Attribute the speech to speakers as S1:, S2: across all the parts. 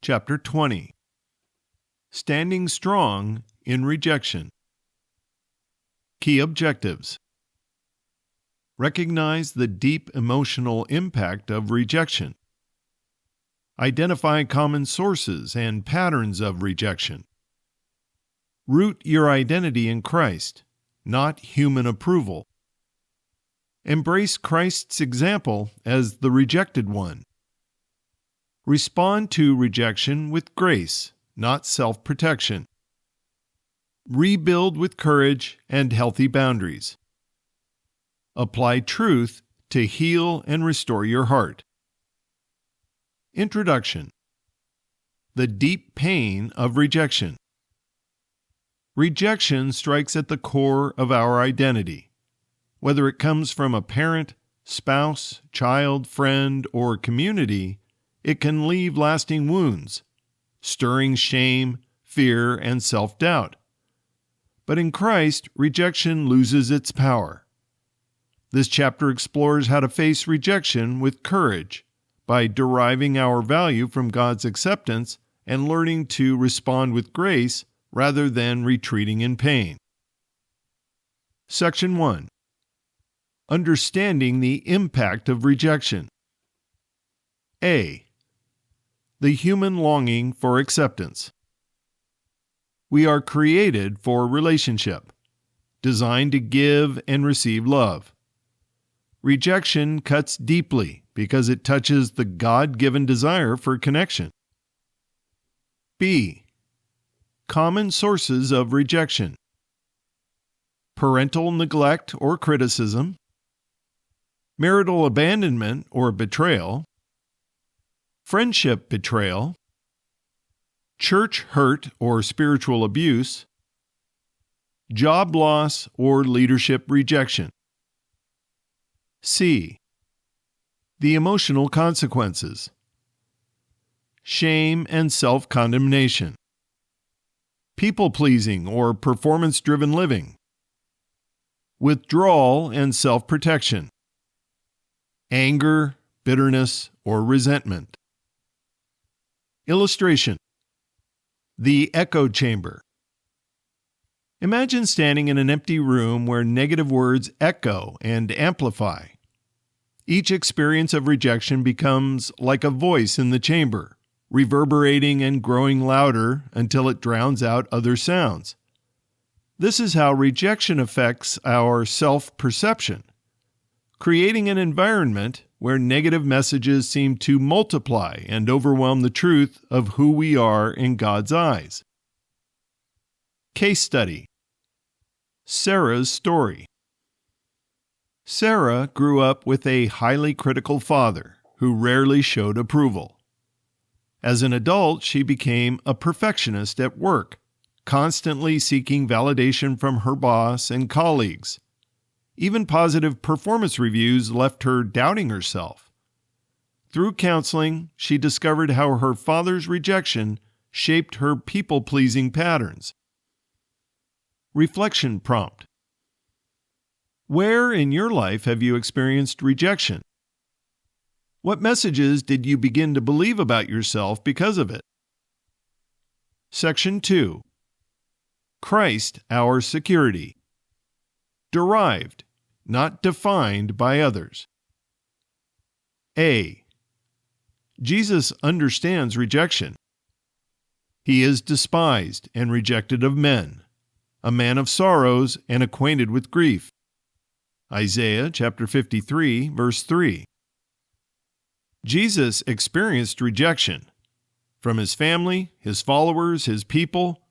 S1: chapter 20. Standing strong in rejection. Key objectives. Recognize the deep emotional impact of rejection. Identify common sources and patterns of rejection. Root your identity in Christ, not human approval. Embrace Christ's example as the rejected one. Respond to rejection with grace, not self-protection. Rebuild with courage and healthy boundaries. Apply truth to heal and restore your heart. Introduction. The deep pain of rejection. Rejection strikes at the core of our identity. Whether it comes from a parent, spouse, child, friend, or community, it can leave lasting wounds, stirring shame, fear, and self-doubt. But in Christ, rejection loses its power. This chapter explores how to face rejection with courage by deriving our value from God's acceptance and learning to respond with grace rather than retreating in pain. Section 1. Understanding the impact of rejection. A. The human longing for acceptance. We are created for relationship, designed to give and receive love. Rejection cuts deeply because it touches the God-given desire for connection. B. Common sources of rejection. Parental neglect or criticism, marital abandonment or betrayal, friendship betrayal, church hurt or spiritual abuse, job loss or leadership rejection. C. The emotional consequences. Shame and self-condemnation. People-pleasing or performance-driven living. Withdrawal and self-protection. Anger, bitterness, or resentment. Illustration. The echo chamber. Imagine standing in an empty room where negative words echo and amplify. Each experience of rejection becomes like a voice in the chamber, reverberating and growing louder until it drowns out other sounds. This is how rejection affects our self-perception, creating an environment where negative messages seem to multiply and overwhelm the truth of who we are in God's eyes. Case study. Sarah's story. Sarah grew up with a highly critical father who rarely showed approval. As an adult, she became a perfectionist at work, constantly seeking validation from her boss and colleagues. Even positive performance reviews left her doubting herself. Through counseling, she discovered how her father's rejection shaped her people-pleasing patterns. Reflection prompt. Where in your life have you experienced rejection? What messages did you begin to believe about yourself because of it? Section 2. Christ, our security. Derived, not defined by others. A. Jesus understands rejection. He is despised and rejected of men, a man of sorrows and acquainted with grief. Isaiah chapter 53, verse 3. Jesus experienced rejection from his family, his followers, his people,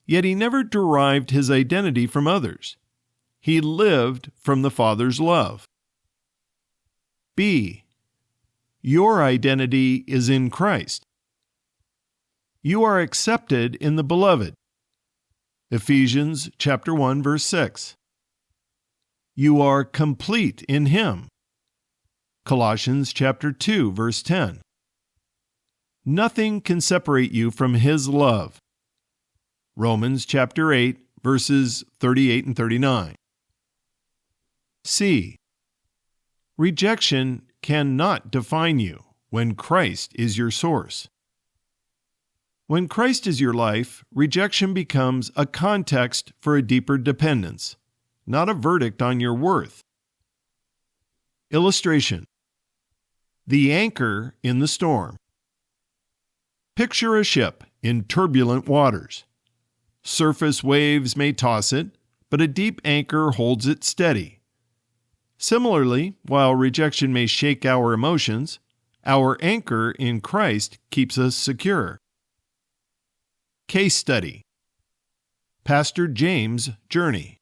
S1: yet he never derived his identity from others. He lived from the Father's love. B. Your identity is in Christ. You are accepted in the Beloved. Ephesians chapter 1, verse 6. You are complete in Him. Colossians chapter 2, verse 10. Nothing can separate you from His love. Romans chapter 8, verses 38 and 39. C. Rejection cannot define you when Christ is your source. When Christ is your life, rejection becomes a context for a deeper dependence, not a verdict on your worth. Illustration: the anchor in the storm. Picture a ship in turbulent waters. Surface waves may toss it, but a deep anchor holds it steady. Similarly, while rejection may shake our emotions, our anchor in Christ keeps us secure. Case study: Pastor James' journey.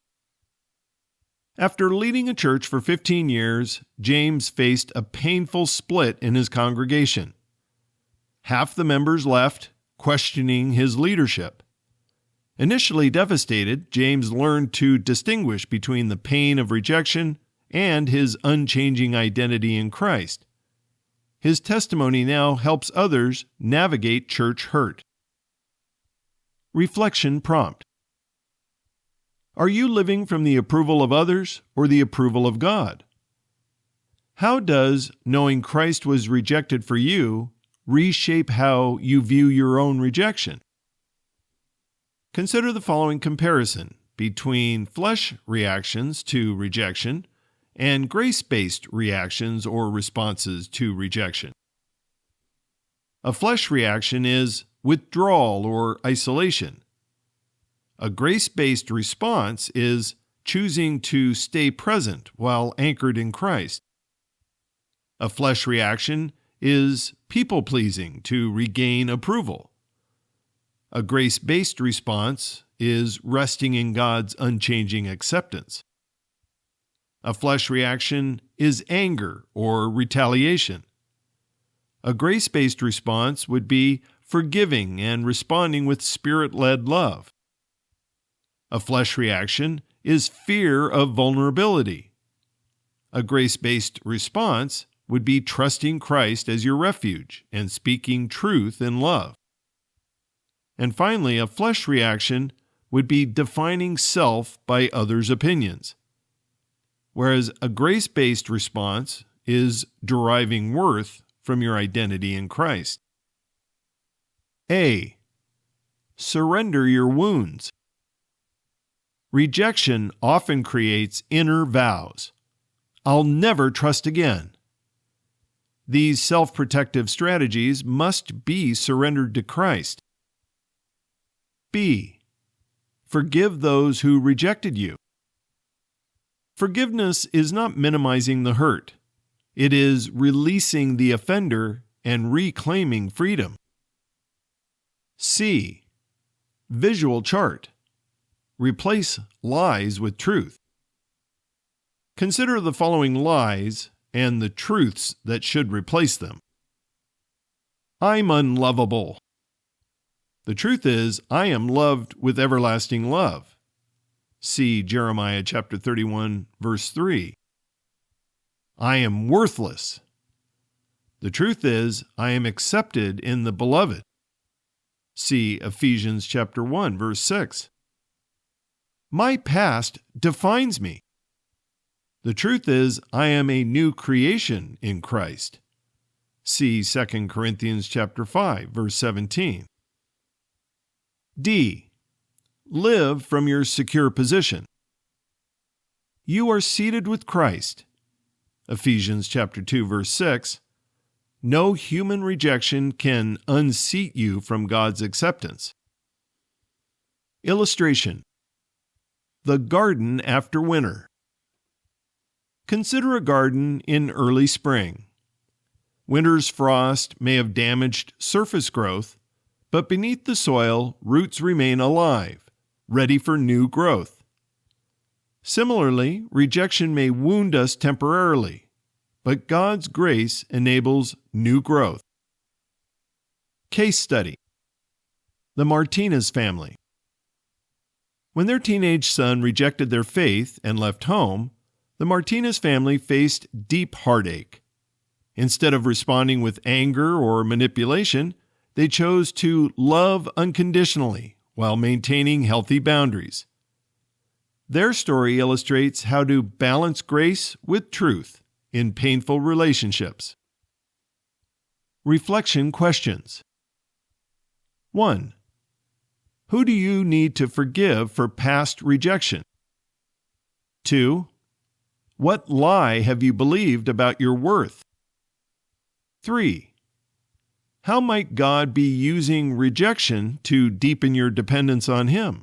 S1: After leading a church for 15 years, James faced a painful split in his congregation. Half the members left, questioning his leadership. Initially devastated, James learned to distinguish between the pain of rejection and his unchanging identity in Christ. His testimony now helps others navigate church hurt. Reflection prompt: are you living from the approval of others or the approval of God? How does knowing Christ was rejected for you reshape how you view your own rejection? Consider the following comparison between flesh reactions to rejection and grace-based reactions or responses to rejection. A flesh reaction is withdrawal or isolation. A grace-based response is choosing to stay present while anchored in Christ. A flesh reaction is people-pleasing to regain approval. A grace-based response is resting in God's unchanging acceptance. A flesh reaction is anger or retaliation. A grace-based response would be forgiving and responding with Spirit-led love. A flesh reaction is fear of vulnerability. A grace-based response would be trusting Christ as your refuge and speaking truth in love. And finally, a flesh reaction would be defining self by others' opinions, whereas a grace-based response is deriving worth from your identity in Christ. A. Surrender your wounds. Rejection often creates inner vows. I'll never trust again. These self-protective strategies must be surrendered to Christ. B. Forgive those who rejected you. Forgiveness is not minimizing the hurt. It is releasing the offender and reclaiming freedom. C. Visual chart. Replace lies with truth. Consider the following lies and the truths that should replace them. I'm unlovable. The truth is, I am loved with everlasting love. See Jeremiah chapter 31, verse 3. I am worthless. The truth is, I am accepted in the beloved. See Ephesians chapter 1, verse 6. My past defines me. The truth is, I am a new creation in Christ. See 2 Corinthians chapter 5, verse 17. D. Live from your secure position. You are seated with Christ. Ephesians chapter 2, verse 6. No human rejection can unseat you from God's acceptance. Illustration: the garden after winter. Consider a garden in early spring. Winter's frost may have damaged surface growth, but beneath the soil, roots remain alive, ready for new growth. Similarly, rejection may wound us temporarily, but God's grace enables new growth. Case study: the Martinez family. When their teenage son rejected their faith and left home, the Martinez family faced deep heartache. Instead of responding with anger or manipulation, they chose to love unconditionally while maintaining healthy boundaries. Their story illustrates how to balance grace with truth in painful relationships. Reflection questions: 1. Who do you need to forgive for past rejection? 2. What lie have you believed about your worth? 3. How might God be using rejection to deepen your dependence on Him?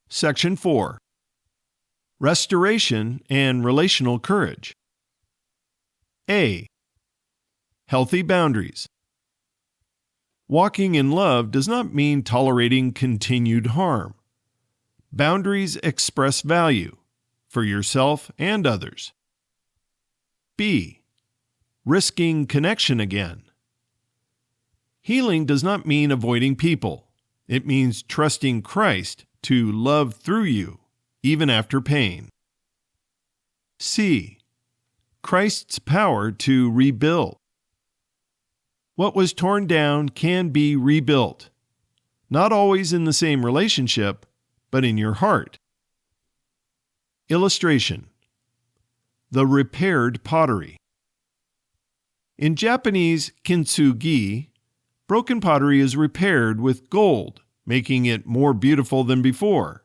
S1: Section 4. Restoration and relational courage. A. Healthy boundaries. Walking in love does not mean tolerating continued harm. Boundaries express value for yourself and others. B. Risking connection again. Healing does not mean avoiding people. It means trusting Christ to love through you, even after pain. C. Christ's power to rebuild. What was torn down can be rebuilt, not always in the same relationship, but in your heart. Illustration: the repaired pottery. In Japanese kintsugi, broken pottery is repaired with gold, making it more beautiful than before.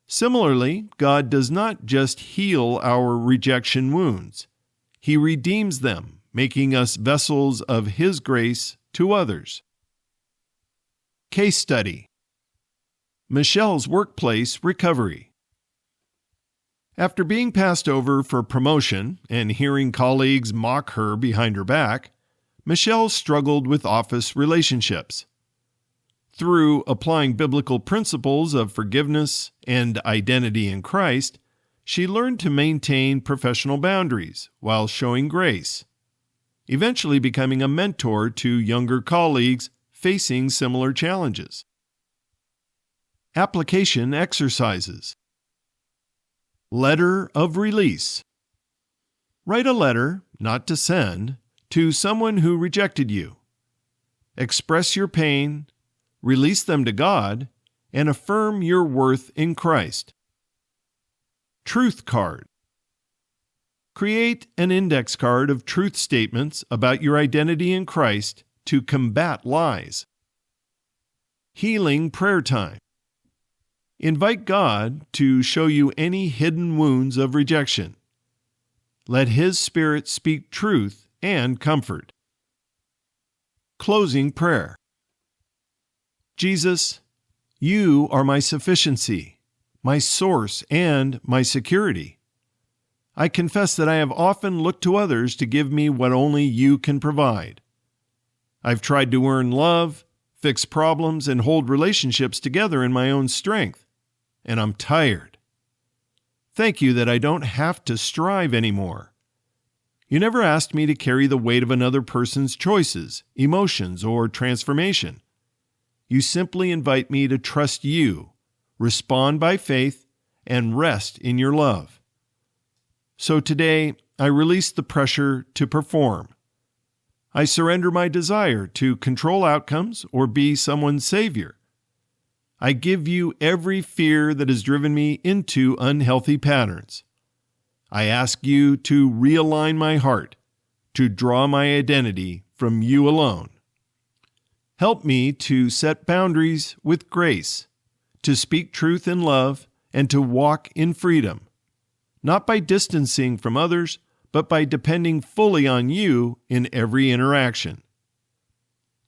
S1: Similarly, God does not just heal our rejection wounds. He redeems them, making us vessels of His grace to others. Case study: Michelle's workplace recovery. After being passed over for promotion and hearing colleagues mock her behind her back, Michelle struggled with office relationships. Through applying biblical principles of forgiveness and identity in Christ, she learned to maintain professional boundaries while showing grace, eventually becoming a mentor to younger colleagues facing similar challenges. Application exercises. Letter of release. Write a letter, not to send, to someone who rejected you. Express your pain, release them to God, and affirm your worth in Christ. Truth card. Create an index card of truth statements about your identity in Christ to combat lies. Healing prayer time. Invite God to show you any hidden wounds of rejection. Let His Spirit speak truth and comfort. Closing prayer. Jesus, You are my sufficiency, my source, and my security. I confess that I have often looked to others to give me what only You can provide. I've tried to earn love, fix problems, and hold relationships together in my own strength, and I'm tired. Thank You that I don't have to strive anymore. You never asked me to carry the weight of another person's choices, emotions, or transformation. You simply invite me to trust You, respond by faith, and rest in Your love. So today, I release the pressure to perform. I surrender my desire to control outcomes or be someone's savior. I give You every fear that has driven me into unhealthy patterns. I ask You to realign my heart, to draw my identity from You alone. Help me to set boundaries with grace, to speak truth in love, and to walk in freedom, not by distancing from others, but by depending fully on You in every interaction.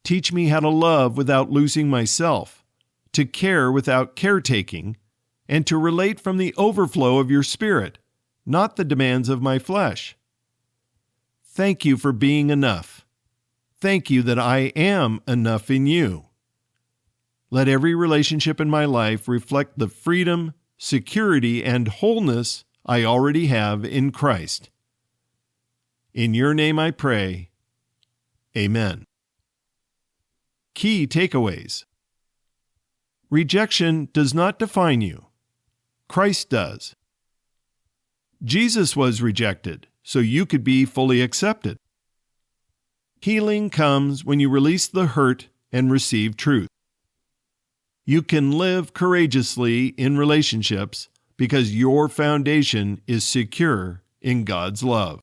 S1: Teach me how to love without losing myself, to care without caretaking, and to relate from the overflow of Your Spirit, not the demands of my flesh. Thank You for being enough. Thank You that I am enough in You. Let every relationship in my life reflect the freedom, security, and wholeness I already have in Christ. In Your name I pray. Amen. Key takeaways. Rejection does not define you. Christ does. Jesus was rejected, so you could be fully accepted. Healing comes when you release the hurt and receive truth. You can live courageously in relationships because your foundation is secure in God's love.